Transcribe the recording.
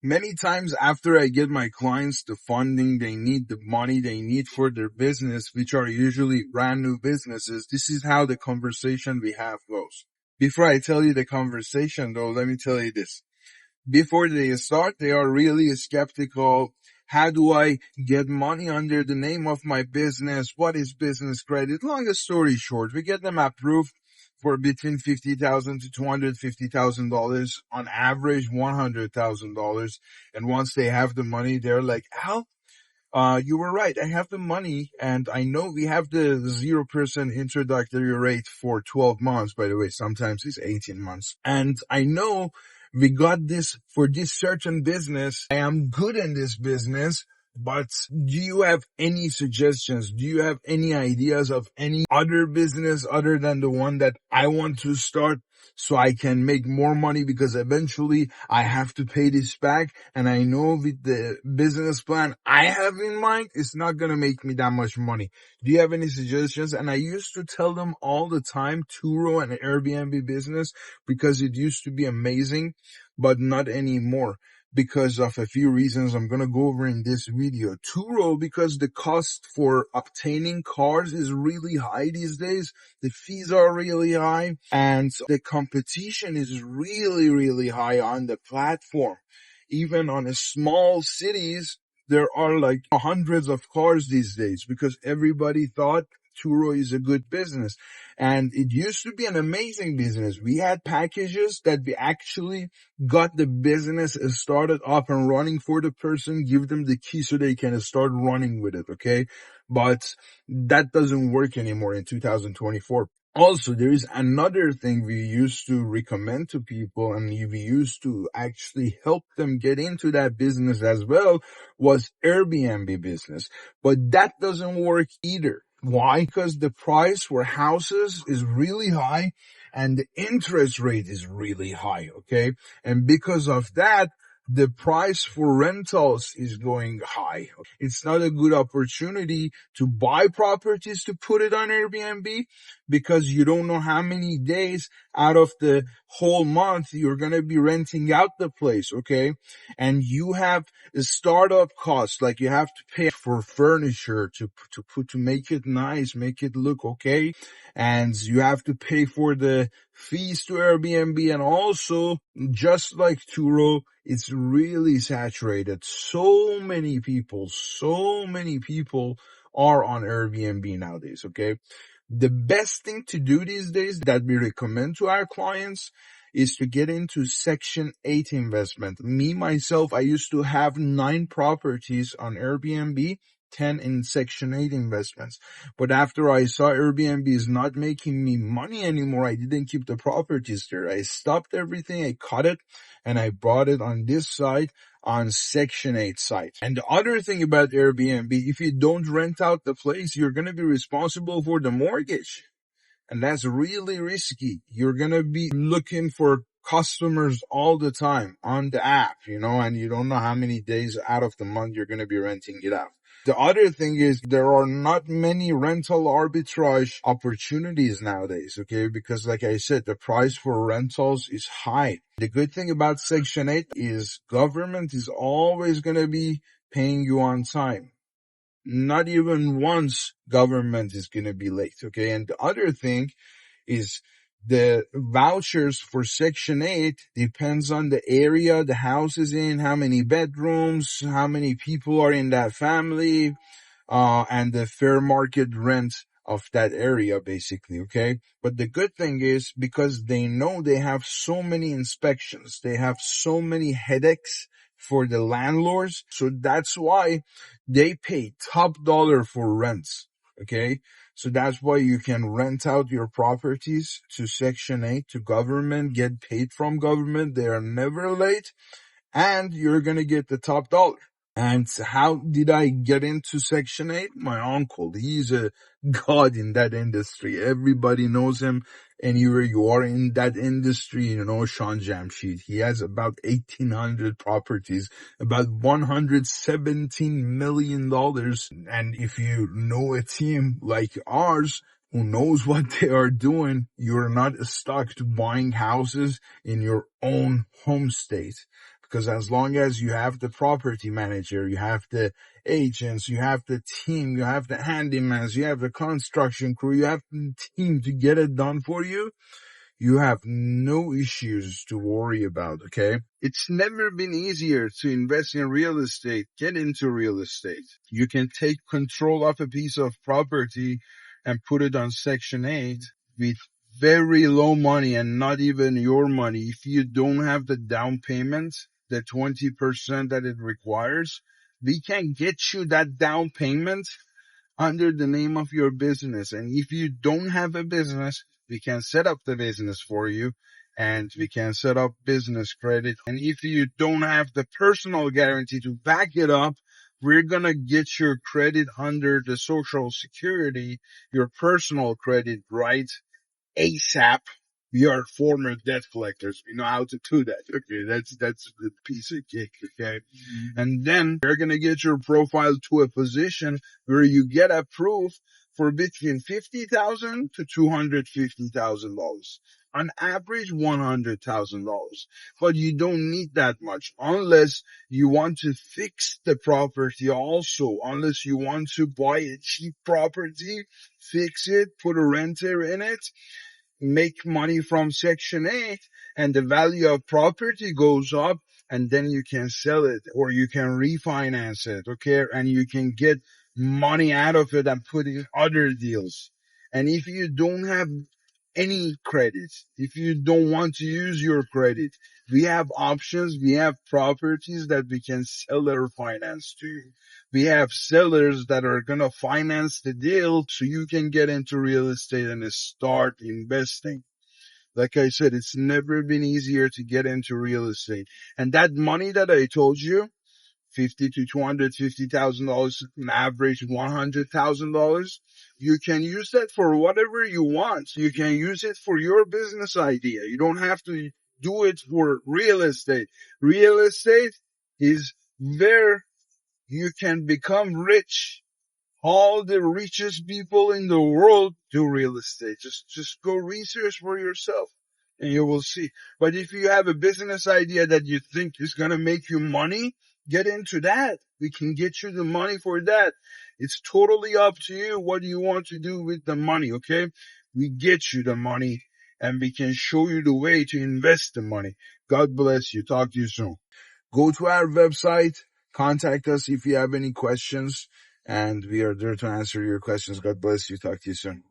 Many times after I get my clients the funding they need, the money they need for their business, which are usually brand new businesses, this is how the conversation we have goes. Before I tell you the conversation though, let me tell you this. Before they start, they are really skeptical. How do I get money under the name of my business? What is business credit? Long story short, we get them approved for between $50,000 to $250,000, on average $100,000. And once they have the money, they're like, Al, you were right. I have the money, and I know we have the 0% introductory rate for 12 months. By the way, sometimes it's 18 months. And I know we got this for this certain business. I am good in this business. But do you have any suggestions? Do you have any ideas of any other business other than the one that I want to start so I can make more money, because eventually I have to pay this back, and I know with the business plan I have in mind, it's not going to make me that much money. Do you have any suggestions? And I used to tell them all the time, Turo and Airbnb business, because it used to be amazing, but not anymore, because of a few reasons I'm going to go over in this video. Turo, because the cost for obtaining cars is really high these days. The fees are really high, and the competition is really, really high on the platform. Even on a small cities, there are like hundreds of cars these days, because everybody thought Turo is a good business. And it used to be an amazing business. We had packages that we actually got the business started up and running for the person, give them the key so they can start running with it, okay? But that doesn't work anymore in 2024. Also, there is another thing we used to recommend to people, and we used to actually help them get into that business as well, was Airbnb business. But that doesn't work either. Why? Because the price for houses is really high and the interest rate is really high, okay? And because of that, the price for rentals is going high. It's not a good opportunity to buy properties to put it on Airbnb, because you don't know how many days out of the whole month you're going to be renting out the place, okay? And you have the startup costs, like you have to pay for furniture to make it nice, make it look okay. And you have to pay for the fees to Airbnb. And also, just like Turo, it's really saturated. So many people are on Airbnb nowadays, okay? The best thing to do these days that we recommend to our clients is to get into Section 8 investment. Me, myself, I used to have 9 properties on Airbnb, 10 in Section 8 investments. But after I saw Airbnb is not making me money anymore, I didn't keep the properties there. I stopped everything, I cut it, and I brought it on this side, on Section 8 site. And the other thing about Airbnb, if you don't rent out the place, you're going to be responsible for the mortgage. And that's really risky. You're going to be looking for customers all the time on the app, and you don't know how many days out of the month you're going to be renting it out. The other thing is there are not many rental arbitrage opportunities nowadays, okay? Because like I said, the price for rentals is high. The good thing about Section 8 is government is always going to be paying you on time. Not even once government is going to be late, okay? And the other thing is the vouchers for Section 8 depends on the area the house is in, how many bedrooms, how many people are in that family, and the fair market rent of that area, basically, okay? But the good thing is, because they know they have so many inspections, they have so many headaches for the landlords, so that's why they pay top dollar for rents, okay? So that's why you can rent out your properties to Section 8, to government, get paid from government. They are never late, and you're going to get the top dollar. And how did I get into Section 8? My uncle, he's a god in that industry. Everybody knows him. Anywhere you are in that industry, Sean Jamshid. He has about 1,800 properties, about $117 million. And if you know a team like ours, who knows what they are doing, you're not stuck to buying houses in your own home state. Because as long as you have the property manager, you have the agents, you have the team, you have the handymans, you have the construction crew, you have the team to get it done for you, you have no issues to worry about, okay? It's never been easier to invest in real estate. Get into real estate. You can take control of a piece of property and put it on Section 8 with very low money and not even your money. If you don't have the down payment, the 20% that it requires, we can get you that down payment under the name of your business. And if you don't have a business, we can set up the business for you and we can set up business credit. And if you don't have the personal guarantee to back it up, we're going to get your credit under the Social Security, your personal credit right ASAP. We are former debt collectors. We know how to do that. Okay, that's the piece of cake. Okay. And then you're going to get your profile to a position where you get approved for between $50,000 to $250,000. On average, $100,000. But you don't need that much unless you want to fix the property also. Unless you want to buy a cheap property, fix it, put a renter in it, make money from Section 8, and the value of property goes up, and then you can sell it or you can refinance it, okay? And you can get money out of it and put in other deals. And if you don't have any credit, if you don't want to use your credit, we have options. We have properties that we can sell or finance to. We have sellers that are going to finance the deal so you can get into real estate and start investing. Like I said, it's never been easier to get into real estate. And that money that I told you, $50,000 to $250,000, an average $100,000. You can use that for whatever you want. You can use it for your business idea. You don't have to do it for real estate. Real estate is where you can become rich. All the richest people in the world do real estate. Just go research for yourself and you will see. But if you have a business idea that you think is going to make you money, get into that. We can get you the money for that. It's totally up to you. What do you want to do with the money? Okay. We get you the money and we can show you the way to invest the money. God bless you. Talk to you soon. Go to our website, contact us if you have any questions, and we are there to answer your questions. God bless you. Talk to you soon.